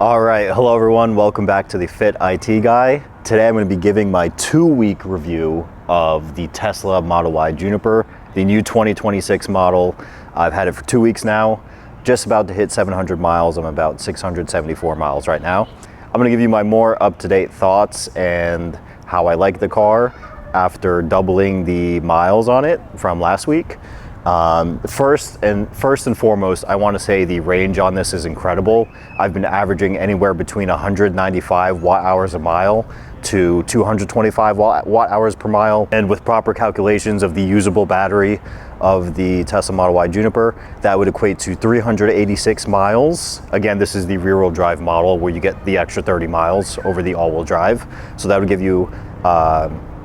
All right, hello everyone, welcome back to the Fit IT Guy. Today I'm going to be giving my 2-week review of the Tesla Model Y Juniper, the new 2026 model. I've had it for 2 weeks now, just about to hit 700 miles. I'm about 674 miles right now. I'm going to give you my more up-to-date thoughts and how I like the car after doubling the miles on it from last week. First and foremost, I want to say the range on this is incredible. I've been averaging anywhere between 195 watt hours a mile to 225 watt hours per mile. And with proper calculations of the usable battery of the Tesla Model Y Juniper, that would equate to 386 miles. Again, this is the rear-wheel drive model where you get the extra 30 miles over the all-wheel drive. So that would give you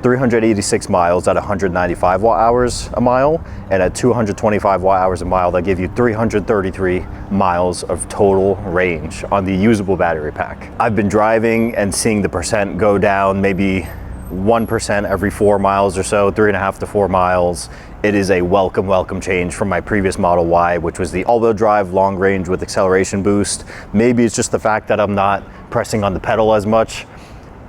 386 miles at 195 watt hours a mile, and at 225 watt hours a mile, that give you 333 miles of total range on the usable battery pack. I've been driving and seeing the percent go down maybe 1% every 4 miles or so, 3.5 to 4 miles. It is a welcome change from my previous Model Y, which was the all-wheel drive long range with acceleration boost. Maybe it's just the fact that I'm not pressing on the pedal as much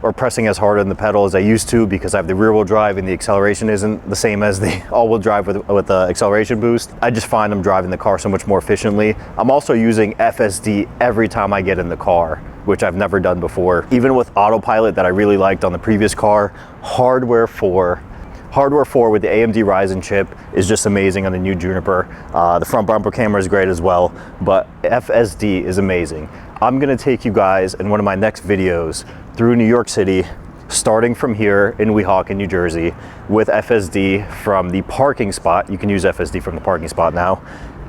or pressing as hard on the pedal as I used to, because I have the rear wheel drive and the acceleration isn't the same as the all-wheel drive with the acceleration boost. I just find I'm driving the car so much more efficiently. I'm also using FSD every time I get in the car, which I've never done before. Even with autopilot that I really liked on the previous car, hardware 4 with the AMD Ryzen chip is just amazing on the new Juniper. The front bumper camera is great as well, but FSD is amazing. I'm gonna take you guys in one of my next videos through New York City, starting from here in Weehawken, New Jersey, with FSD from the parking spot. You can use FSD from the parking spot now.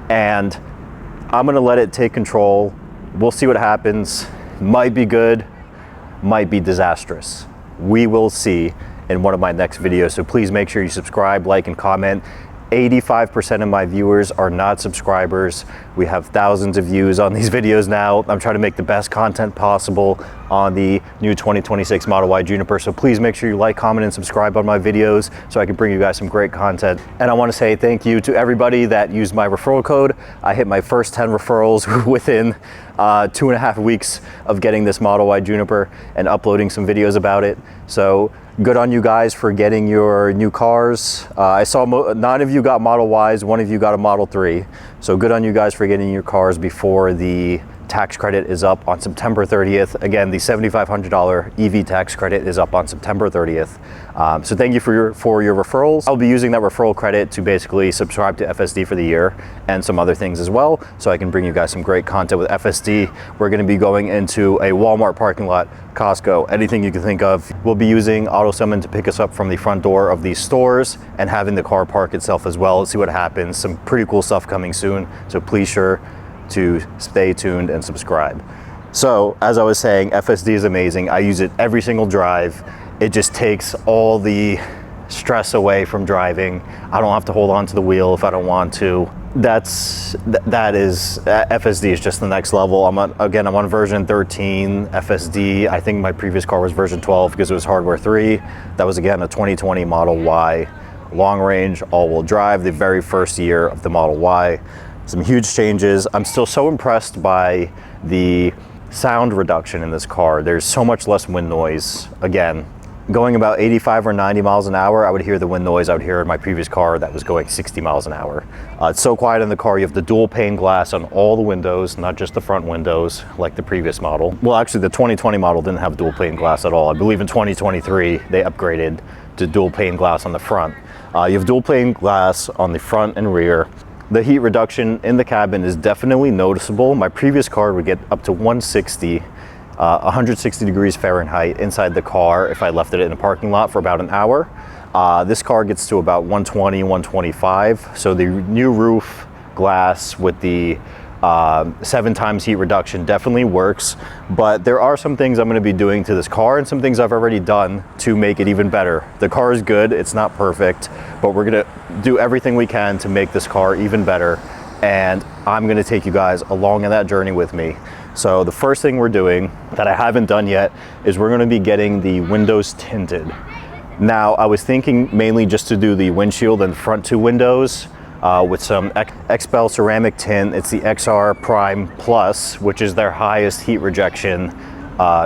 And I'm gonna let it take control. We'll see what happens. Might be good, might be disastrous. We will see in one of my next videos. So please make sure you subscribe, like, and comment. 85% of my viewers are not subscribers. We have thousands of views on these videos now. I'm trying to make the best content possible on the new 2026 Model Y Juniper. So please make sure you like, comment, and subscribe on my videos so I can bring you guys some great content. And I want to say thank you to everybody that used my referral code. I hit my first 10 referrals within 2.5 weeks of getting this Model Y Juniper and uploading some videos about it. So good on you guys for getting your new cars. I saw 9 of you got Model Ys, 1 of you got a Model 3. So good on you guys for getting your cars before the tax credit is up on September 30th. Again, the $7,500 EV tax credit is up on September 30th. So thank you for your referrals. I'll be using that referral credit to basically subscribe to FSD for the year and some other things as well, so I can bring you guys some great content with FSD. We're gonna be going into a Walmart parking lot, Costco, anything you can think of. We'll be using AutoSummon to pick us up from the front door of these stores and having the car park itself as well. Let's see what happens. Some pretty cool stuff coming soon, so please sure to stay tuned and subscribe. So as I was saying, FSD is amazing. I use it every single drive. It just takes all the stress away from driving. I don't have to hold on to the wheel if I don't want to. FSD is just the next level. I'm on version 13 FSD. I think my previous car was version 12 because it was hardware 3. That was again a 2020 Model Y long range all-wheel drive, the very first year of the Model Y. Some huge changes. I'm still so impressed by the sound reduction in this car. There's so much less wind noise. Again, going about 85 or 90 miles an hour, I would hear the wind noise I would hear in my previous car that was going 60 miles an hour. It's so quiet in the car. You have the dual pane glass on all the windows, not just the front windows like the previous model. Well, actually the 2020 model didn't have dual pane glass at all. I believe in 2023 they upgraded to dual pane glass on the front. You have dual pane glass on the front and rear. The heat reduction in the cabin is definitely noticeable. My previous car would get up to 160 degrees Fahrenheit inside the car if I left it in a parking lot for about an hour. This car gets to about 120, 125. So the new roof glass with the 7 times heat reduction definitely works, but there are some things I'm going to be doing to this car and some things I've already done to make it even better. The car is good, it's not perfect, but we're going to do everything we can to make this car even better, and I'm going to take you guys along on that journey with me. So the first thing we're doing that I haven't done yet is we're going to be getting the windows tinted. Now I was thinking mainly just to do the windshield and front 2 windows, with some XPEL ceramic tint. It's the XR Prime Plus, which is their highest heat rejection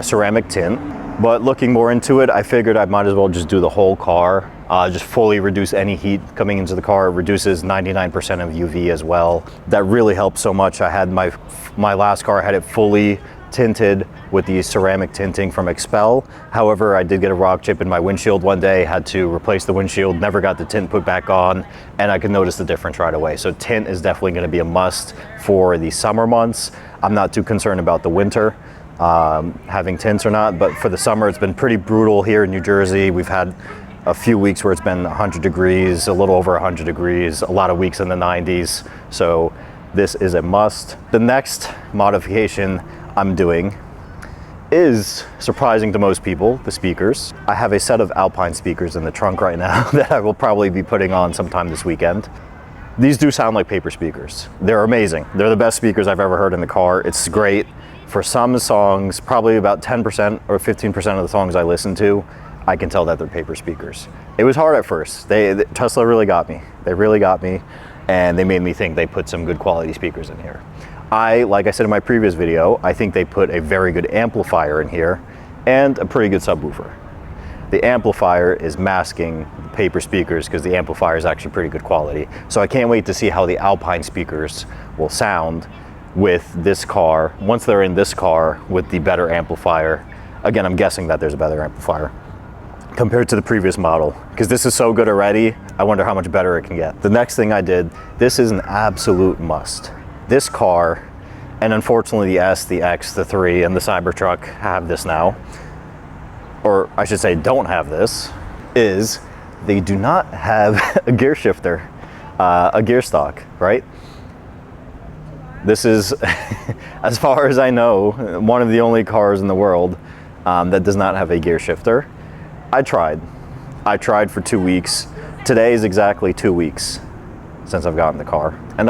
ceramic tint. But looking more into it, I figured I might as well just do the whole car, just fully reduce any heat coming into the car. It reduces 99% of UV as well. That really helped so much. I had my last car, I had it fully tinted with the ceramic tinting from XPEL. However, I did get a rock chip in my windshield one day, had to replace the windshield, never got the tint put back on, and I could notice the difference right away. So tint is definitely going to be a must for the summer months. I'm not too concerned about the winter, having tints or not, but for the summer it's been pretty brutal here in New Jersey. We've had a few weeks where it's been 100 degrees, a little over 100 degrees, a lot of weeks in the 90s, so this is a must. The next modification I'm doing is surprising to most people, the speakers. I have a set of Alpine speakers in the trunk right now that I will probably be putting on sometime this weekend. These do sound like paper speakers. They're amazing. They're the best speakers I've ever heard in the car. It's great. For some songs, probably about 10% or 15% of the songs I listen to, I can tell that they're paper speakers. It was hard at first. Tesla really got me. They really got me, and they made me think they put some good quality speakers in here. Like I said in my previous video, I think they put a very good amplifier in here and a pretty good subwoofer. The amplifier is masking the paper speakers because the amplifier is actually pretty good quality. So I can't wait to see how the Alpine speakers will sound with this car, once they're in this car with the better amplifier. Again, I'm guessing that there's a better amplifier compared to the previous model, because this is so good already, I wonder how much better it can get. The next thing I did, this is an absolute must. This car, and unfortunately the S, the X, the 3, and the Cybertruck have this now, or I should say don't have this, is they do not have a gear shifter, a gear stock, right? This is, as far as I know, one of the only cars in the world that does not have a gear shifter. I tried for 2 weeks. Today is exactly 2 weeks since I've gotten the car, and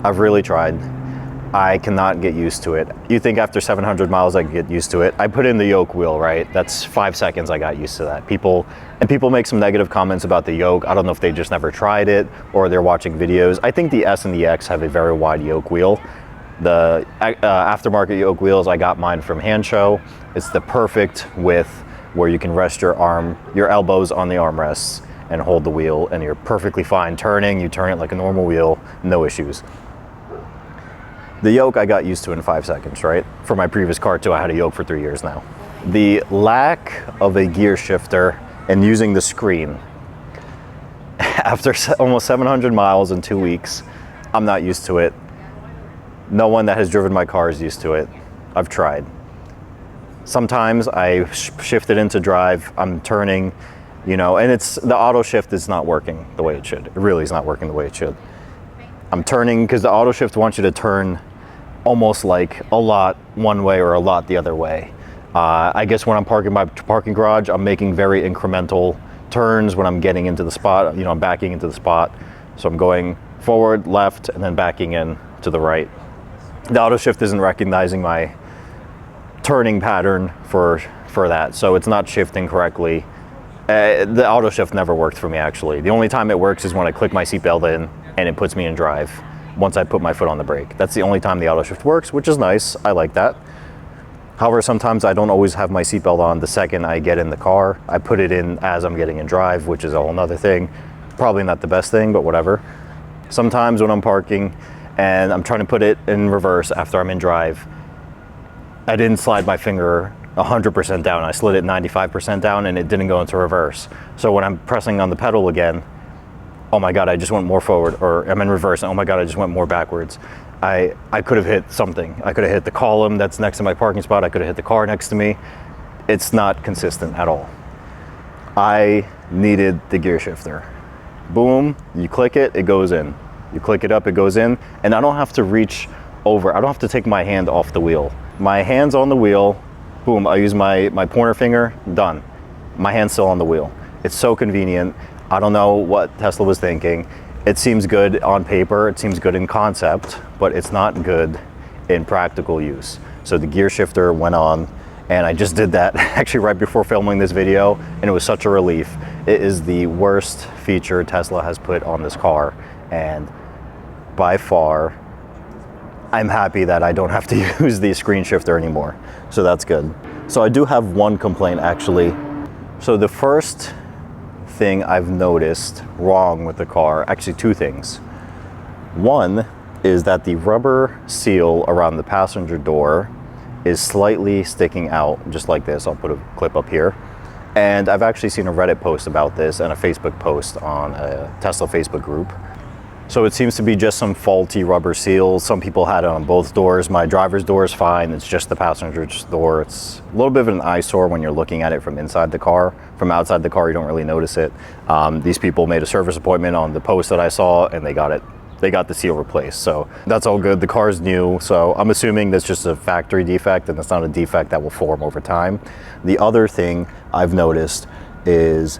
I've really tried. I cannot get used to it. You think after 700 miles I could get used to it. I put in the yoke wheel, right? That's 5 seconds I got used to that. People make some negative comments about the yoke. I don't know if they just never tried it or they're watching videos. I think the S and the X have a very wide yoke wheel. The aftermarket yoke wheels, I got mine from Hand Show. It's the perfect width where you can rest your elbows on the armrests and hold the wheel, and you're perfectly fine turning. You turn it like a normal wheel, no issues. The yoke I got used to in 5 seconds, right? For my previous car too, I had a yoke for 3 years now. The lack of a gear shifter and using the screen, after almost 700 miles in 2 weeks, I'm not used to it. No one that has driven my car is used to it. I've tried. Sometimes I shift it into drive, I'm turning, you know, and the auto shift is not working the way it should. It really is not working the way it should. I'm turning because the auto shift wants you to turn almost like a lot one way or a lot the other way. I guess when I'm parking my parking garage, I'm making very incremental turns when I'm getting into the spot, you know, I'm backing into the spot. So I'm going forward, left, and then backing in to the right. The auto shift isn't recognizing my turning pattern for that, so it's not shifting correctly. The auto shift never worked for me, actually. The only time it works is when I click my seatbelt in and it puts me in drive once I put my foot on the brake. That's the only time the auto shift works, which is nice. I like that. However, sometimes I don't always have my seatbelt on the second I get in the car. I put it in as I'm getting in drive, which is a whole nother thing. Probably not the best thing, but whatever. Sometimes when I'm parking and I'm trying to put it in reverse after I'm in drive, I didn't slide my finger 100% down. I slid it 95% down and it didn't go into reverse. So when I'm pressing on the pedal again, oh my God, I just went more forward, or I'm in reverse, and oh my God, I just went more backwards. I could have hit something. I could have hit the column that's next to my parking spot. I could have hit the car next to me. It's not consistent at all. I needed the gear shifter. Boom, you click it, it goes in. You click it up, it goes in, and I don't have to reach over. I don't have to take my hand off the wheel. My hand's on the wheel, boom, I use my pointer finger, done. My hand's still on the wheel. It's so convenient. I don't know what Tesla was thinking. It seems good on paper, it seems good in concept, but it's not good in practical use. So the gear shifter went on, and I just did that actually right before filming this video, and it was such a relief. It is the worst feature Tesla has put on this car, and by far, I'm happy that I don't have to use the screen shifter anymore. So that's good. So I do have one complaint actually. So the first thing I've noticed wrong with the car, actually two things. One is that the rubber seal around the passenger door is slightly sticking out, just like this. I'll put a clip up here. And I've actually seen a Reddit post about this and a Facebook post on a Tesla Facebook group. So it seems to be just some faulty rubber seals. Some people had it on both doors. My driver's door is fine. It's just the passenger's door. It's a little bit of an eyesore when you're looking at it from inside the car. From outside the car, you don't really notice it. These people made a service appointment on the post that I saw, and they got the seal replaced. So that's all good. The car's new, so I'm assuming that's just a factory defect and it's not a defect that will form over time. The other thing I've noticed is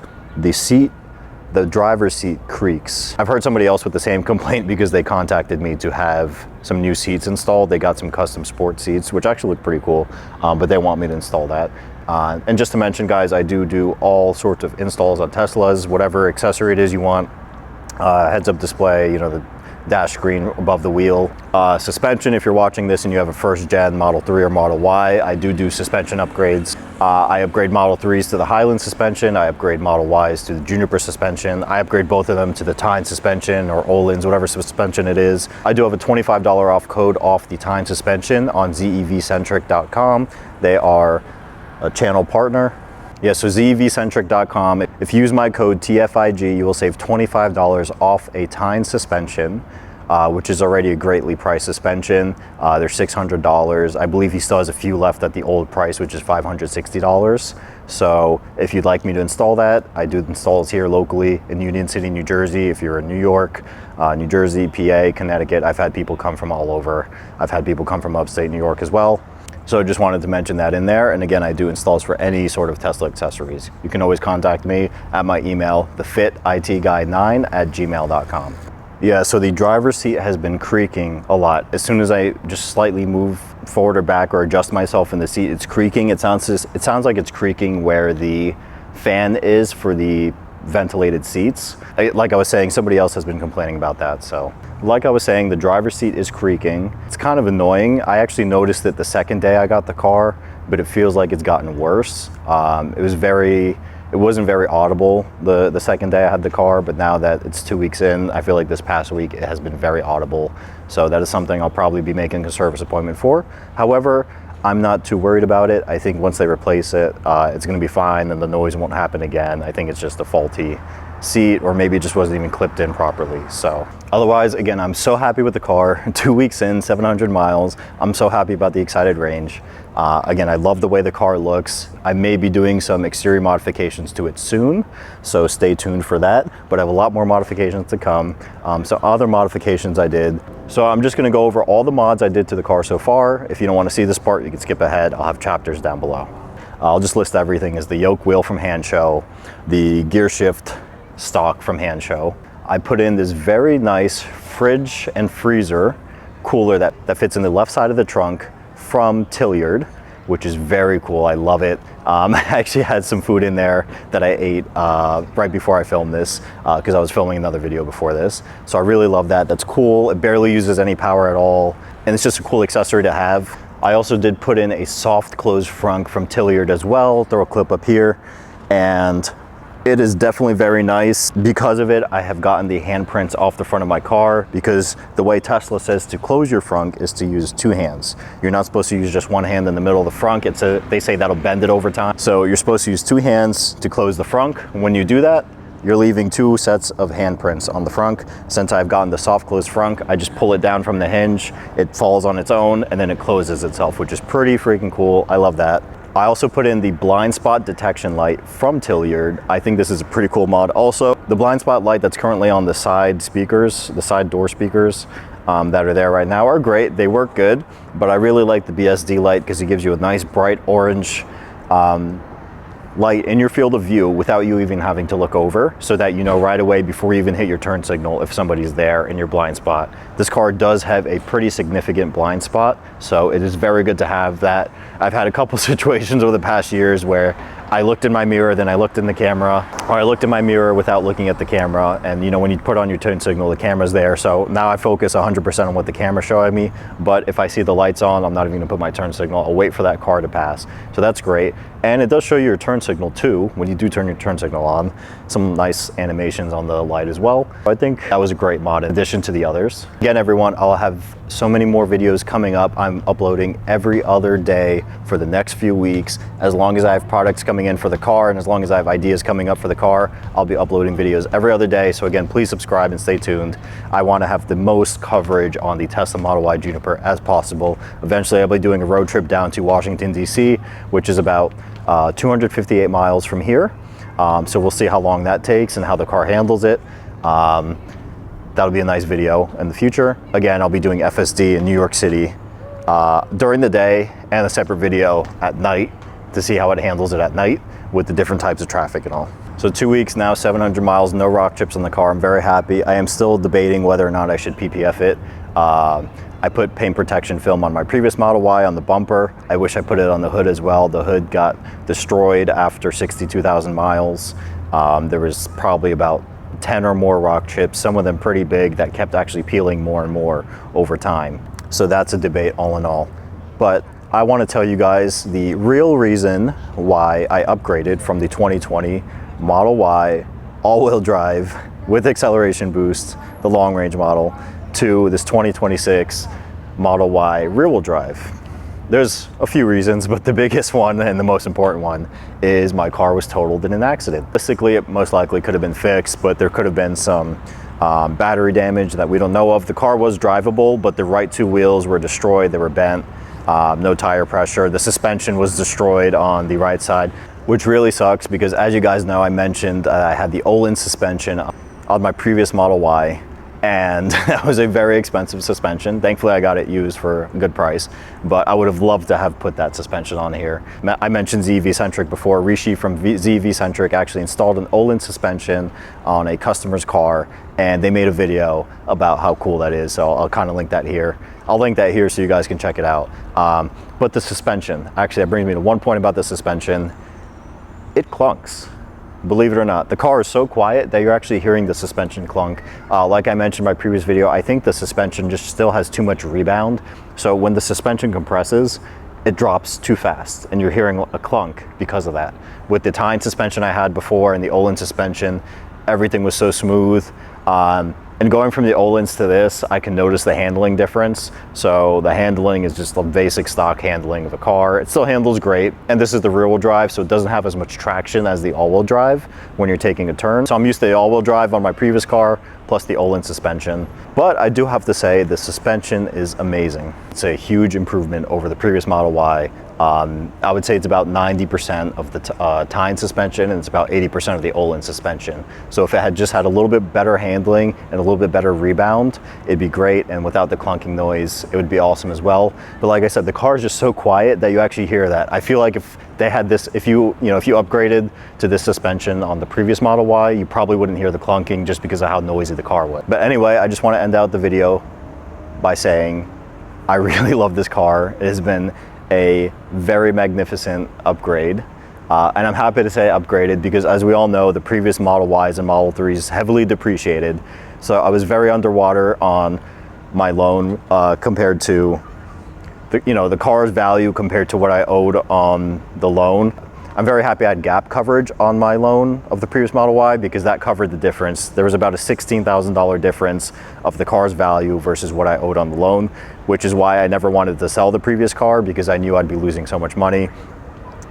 the driver's seat creaks. I've heard somebody else with the same complaint because they contacted me to have some new seats installed. They got some custom sport seats, which actually look pretty cool, but they want me to install that. And just to mention, guys, I do all sorts of installs on Teslas, whatever accessory it is you want. Heads-up display, the dash screen above the wheel. Suspension, if you're watching this and you have a first gen Model 3 or Model Y, I do suspension upgrades. I upgrade Model 3s to the Highland suspension. I upgrade Model Ys to the Juniper suspension. I upgrade both of them to the Tyne suspension or Öhlins, whatever suspension it is. I do have a $25 off code off the Tyne suspension on zevcentric.com. They are a channel partner. Yeah, so zevcentric.com. If you use my code TFIG, you will save $25 off a Tyne suspension, which is already a greatly priced suspension. They're $600. I believe he still has a few left at the old price, which is $560. So if you'd like me to install that, I do installs here locally in Union City, New Jersey. If you're in New York, New Jersey, PA, Connecticut, I've had people come from all over. I've had people come from upstate New York as well. So I just wanted to mention that in there. And again, I do installs for any sort of Tesla accessories. You can always contact me at my email, thefititguy9@gmail.com. Yeah, so the driver's seat has been creaking a lot. As soon as I just slightly move forward or back or adjust myself in the seat, it's creaking. It sounds like it's creaking where the fan is for the ventilated seats. Like I was saying, somebody else has been complaining about that. So like I was saying, the driver's seat is creaking. It's kind of annoying. I actually noticed it the second day I got the car, but it feels like it's gotten worse. It wasn't very audible the second day I had the car, but now that it's 2 weeks in, I feel like this past week it has been very audible. So that is something I'll probably be making a service appointment for. However, I'm not too worried about it. I think once they replace it, it's gonna be fine and the noise won't happen again. I think it's just a faulty seat, or maybe it just wasn't even clipped in properly. So otherwise, again, I'm so happy with the car. 2 weeks in, 700 miles. I'm so happy about the excited range. Again, I love the way the car looks. I may be doing some exterior modifications to it soon, so stay tuned for that. But I have a lot more modifications to come. So other modifications I did. So I'm just gonna go over all the mods I did to the car so far. If you don't wanna see this part, you can skip ahead. I'll have chapters down below. I'll just list everything as the yoke wheel from Hanshow, the gear shift stock from Hanshow. I put in this very nice fridge and freezer cooler that fits in the left side of the trunk from Tilliard, which is very cool. I love it. I actually had some food in there that I ate right before I filmed this because I was filming another video before this. So I really love that. That's cool. It barely uses any power at all. And it's just a cool accessory to have. I also did put in a soft close frunk from Tilliard as well. Throw a clip up here. And it is definitely very nice. Because of it, I have gotten the handprints off the front of my car, because the way Tesla says to close your frunk is to use two hands. You're not supposed to use just one hand in the middle of the frunk. They say that'll bend it over time. So you're supposed to use two hands to close the frunk. When you do that, you're leaving two sets of handprints on the frunk. Since I've gotten the soft close frunk, I just pull it down from the hinge, it falls on its own, and then it closes itself, which is pretty freaking cool. I love that. I also put in the blind spot detection light from Tilliard. I think this is a pretty cool mod. Also, the blind spot light that's currently on the side speakers, the side door speakers that are there right now are great. They work good, but I really like the BSD light because it gives you a nice bright orange light in your field of view without you even having to look over, so that you know right away before you even hit your turn signal if somebody's there in your blind spot. This car does have a pretty significant blind spot, so it is very good to have that. I've had a couple situations over the past years where I looked in my mirror, then I looked in the camera, or I looked in my mirror without looking at the camera. And you know, when you put on your turn signal, the camera's there. So now I focus 100% on what the camera's showing me. But if I see the lights on, I'm not even gonna put my turn signal. I'll wait for that car to pass. So that's great. And it does show you your turn signal too, when you do turn your turn signal on. Some nice animations on the light as well. I think that was a great mod in addition to the others. Again, everyone, I'll have so many more videos coming up. I'm uploading every other day for the next few weeks. As long as I have products coming in for the car, and as long as I have ideas coming up for the car, I'll be uploading videos every other day. So again, please subscribe and stay tuned. I want to have the most coverage on the Tesla Model Y Juniper as possible. Eventually, I'll be doing a road trip down to Washington, D.C., which is about 258 miles from here. So we'll see how long that takes and how the car handles it. That'll be a nice video in the future. Again, I'll be doing FSD in New York City during the day, and a separate video at night to see how it handles it at night with the different types of traffic and all. So 2 weeks now, 700 miles, no rock chips on the car. I'm very happy. I am still debating whether or not I should PPF it. I put paint protection film on my previous Model Y on the bumper. I wish I put it on the hood as well. The hood got destroyed after 62,000 miles. There was probably about 10 or more rock chips, some of them pretty big, that kept actually peeling more and more over time. So that's a debate all in all. But I want to tell you guys the real reason why I upgraded from the 2020 Model Y all-wheel drive with acceleration boost, the long-range model, to this 2026 Model Y rear-wheel drive. There's a few reasons, but the biggest one and the most important one is my car was totaled in an accident. Basically, it most likely could have been fixed, but there could have been some battery damage that we don't know of. The car was drivable, but the right two wheels were destroyed, they were bent, no tire pressure. The suspension was destroyed on the right side, which really sucks because, as you guys know, I mentioned I had the Olin suspension on my previous Model Y, and that was a very expensive suspension. Thankfully, I got it used for a good price, but I would have loved to have put that suspension on here. I mentioned ZV-Centric before. Rishi from ZV-Centric actually installed an Olin suspension on a customer's car, and they made a video about how cool that is, so I'll kind of link that here. I'll link that here so you guys can check it out. But the suspension, actually, that brings me to one point about the suspension. It clunks. Believe it or not, the car is so quiet that you're actually hearing the suspension clunk. Like I mentioned in my previous video, I think the suspension just still has too much rebound. So when the suspension compresses, it drops too fast and you're hearing a clunk because of that. With the Tyne suspension I had before and the Olin suspension, everything was so smooth. And going from the Olins to this, I can notice the handling difference. So the handling is just the basic stock handling of a car. It still handles great. And this is the rear wheel drive, so it doesn't have as much traction as the all wheel drive when you're taking a turn. So I'm used to the all wheel drive on my previous car, plus the Olin suspension. But I do have to say the suspension is amazing. It's a huge improvement over the previous Model Y. I would say it's about 90% of the Tyne suspension, and it's about 80% of the Olin suspension. So if it had just had a little bit better handling and a little bit better rebound, it'd be great. And without the clunking noise, it would be awesome as well. But like I said, the car is just so quiet that you actually hear that. I feel like if they had this, if you upgraded to this suspension on the previous Model Y, you probably wouldn't hear the clunking just because of how noisy the car was. But anyway, I just want to end out the video by saying I really love this car. It has been a very magnificent upgrade. And I'm happy to say upgraded because, as we all know, the previous Model Ys and Model 3s heavily depreciated. So I was very underwater on my loan compared to the car's value compared to what I owed on the loan. I'm very happy I had gap coverage on my loan of the previous Model Y because that covered the difference. There was about a $16,000 difference of the car's value versus what I owed on the loan, which is why I never wanted to sell the previous car because I knew I'd be losing so much money.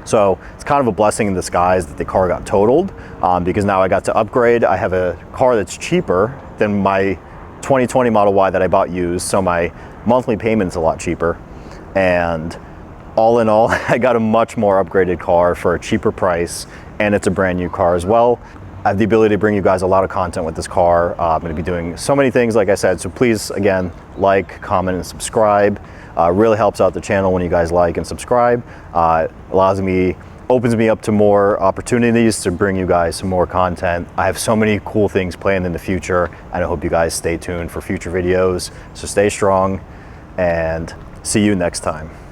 So it's kind of a blessing in disguise that the car got totaled because now I got to upgrade. I have a car that's cheaper than my 2020 Model Y that I bought used, so my monthly payment's a lot cheaper. And all in all, I got a much more upgraded car for a cheaper price, and it's a brand new car as well. I have the ability to bring you guys a lot of content with this car. I'm going to be doing so many things, like I said, so please, again, like, comment, and subscribe. Really helps out the channel when you guys like and subscribe. Allows me opens me up to more opportunities to bring you guys some more content. I have so many cool things planned in the future, and I hope you guys stay tuned for future videos. So stay strong and see you next time.